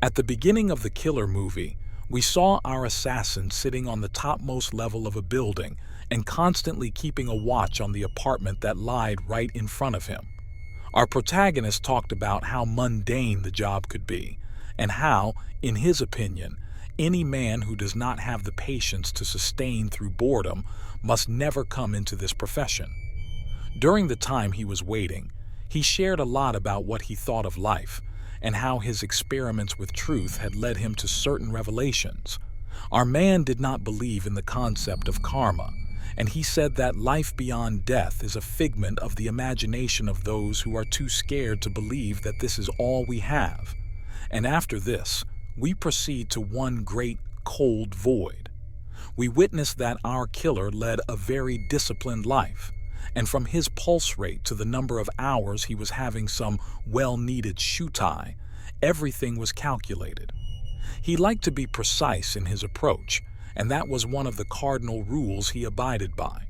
At the beginning of the Killer movie, we saw our assassin sitting on the topmost level of a building and constantly keeping a watch on the apartment that lied right in front of him. Our protagonist talked about how mundane the job could be, and how, in his opinion, any man who does not have the patience to sustain through boredom must never come into this profession. During the time he was waiting, he shared a lot about what he thought of life, and how his experiments with truth had led him to certain revelations. Our man did not believe in the concept of karma, and he said that life beyond death is a figment of the imagination of those who are too scared to believe that this is all we have. And after this, we proceed to one great cold void. We witness that our killer led a very disciplined life, and from his pulse rate to the number of hours he was having some well-needed shutai, everything was calculated. He liked to be precise in his approach, and that was one of the cardinal rules he abided by.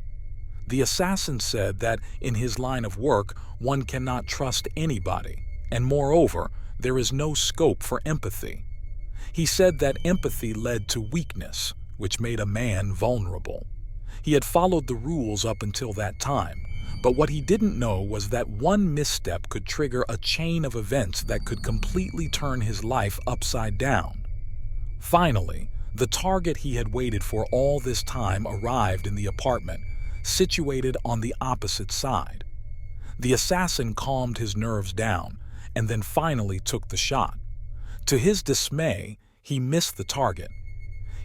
The assassin said that in his line of work, one cannot trust anybody, and moreover, there is no scope for empathy. He said that empathy led to weakness, which made a man vulnerable. He had followed the rules up until that time, but what he didn't know was that one misstep could trigger a chain of events that could completely turn his life upside down. Finally, the target he had waited for all this time arrived in the apartment, situated on the opposite side. The assassin calmed his nerves down, and then finally took the shot. To his dismay, he missed the target.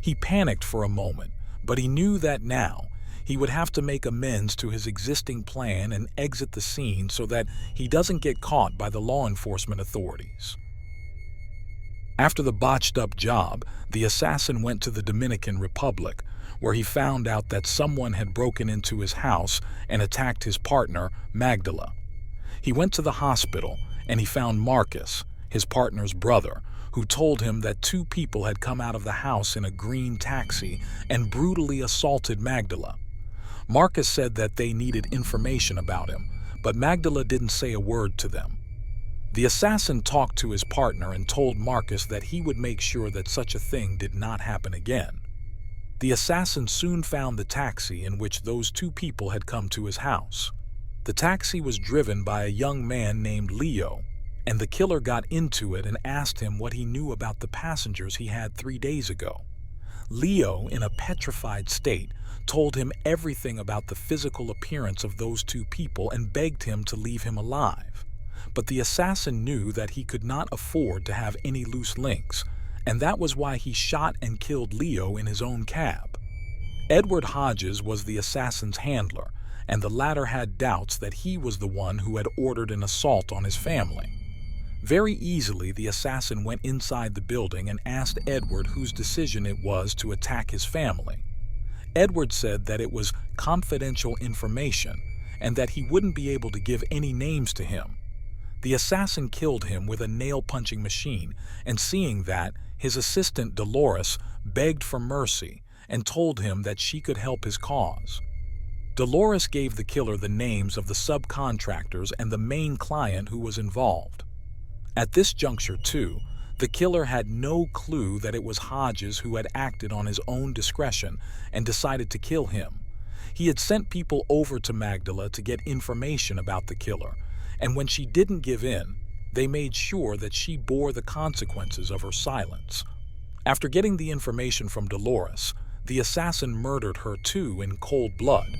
He panicked for a moment, but he knew that now he would have to make amends to his existing plan and exit the scene so that he doesn't get caught by the law enforcement authorities. After the botched-up job, the assassin went to the Dominican Republic, where he found out that someone had broken into his house and attacked his partner, Magdala. He went to the hospital, and he found Marcus, his partner's brother, who told him that two people had come out of the house in a green taxi and brutally assaulted Magdala. Marcus said that they needed information about him, but Magdala didn't say a word to them. The assassin talked to his partner and told Marcus that he would make sure that such a thing did not happen again. The assassin soon found the taxi in which those two people had come to his house. The taxi was driven by a young man named Leo, and the killer got into it and asked him what he knew about the passengers he had 3 days ago. Leo, in a petrified state, told him everything about the physical appearance of those two people and begged him to leave him alive. But the assassin knew that he could not afford to have any loose links, and that was why he shot and killed Leo in his own cab. Edward Hodges was the assassin's handler, and the latter had doubts that he was the one who had ordered an assault on his family. Very easily, the assassin went inside the building and asked Edward whose decision it was to attack his family. Edward said that it was confidential information and that he wouldn't be able to give any names to him. The assassin killed him with a nail-punching machine, and seeing that, his assistant Dolores begged for mercy and told him that she could help his cause. Dolores gave the killer the names of the subcontractors and the main client who was involved. At this juncture, too, the killer had no clue that it was Hodges who had acted on his own discretion and decided to kill him. He had sent people over to Magdala to get information about the killer, and when she didn't give in, they made sure that she bore the consequences of her silence. After getting the information from Dolores, the assassin murdered her too in cold blood.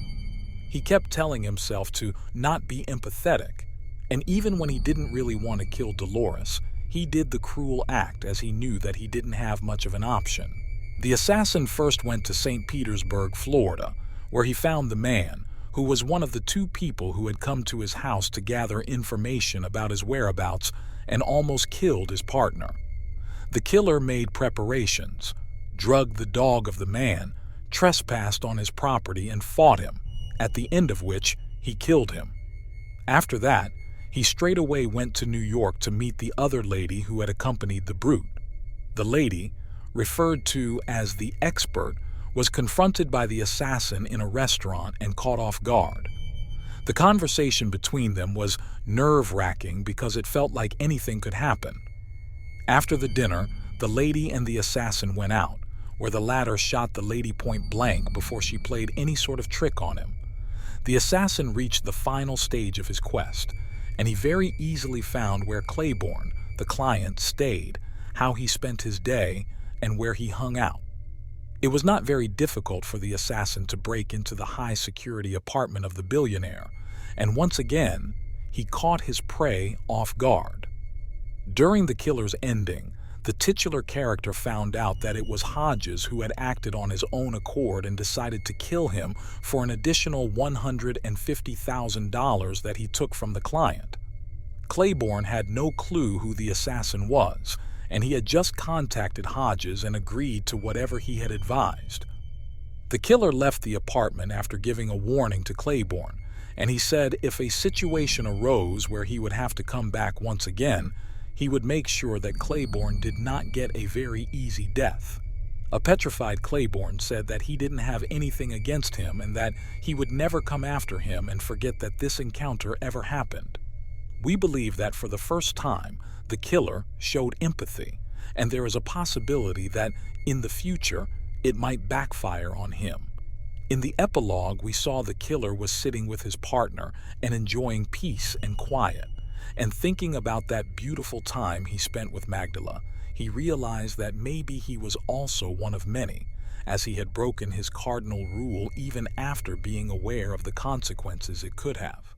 He kept telling himself to not be empathetic, and even when he didn't really want to kill Dolores, he did the cruel act as he knew that he didn't have much of an option. The assassin first went to St. Petersburg, Florida, where he found the man, who was one of the two people who had come to his house to gather information about his whereabouts and almost killed his partner. The killer made preparations, drugged the dog of the man, trespassed on his property, and fought him, at the end of which he killed him. After that, he straightaway went to New York to meet the other lady who had accompanied the brute. The lady, referred to as the expert, was confronted by the assassin in a restaurant and caught off guard. The conversation between them was nerve-wracking because it felt like anything could happen. After the dinner, the lady and the assassin went out, where the latter shot the lady point blank before she played any sort of trick on him. The assassin reached the final stage of his quest, and he very easily found where Claiborne, the client, stayed, how he spent his day, and where he hung out. It was not very difficult for the assassin to break into the high-security apartment of the billionaire, and once again, he caught his prey off guard. During the killer's ending, the titular character found out that it was Hodges who had acted on his own accord and decided to kill him for an additional $150,000 that he took from the client. Claiborne had no clue who the assassin was, and he had just contacted Hodges and agreed to whatever he had advised. The killer left the apartment after giving a warning to Claiborne, and he said if a situation arose where he would have to come back once again, he would make sure that Claiborne did not get a very easy death. A petrified Claiborne said that he didn't have anything against him and that he would never come after him and forget that this encounter ever happened. We believe that for the first time, the killer showed empathy, and there is a possibility that, in the future, it might backfire on him. In the epilogue, we saw the killer was sitting with his partner and enjoying peace and quiet, and thinking about that beautiful time he spent with Magdala, he realized that maybe he was also one of many, as he had broken his cardinal rule even after being aware of the consequences it could have.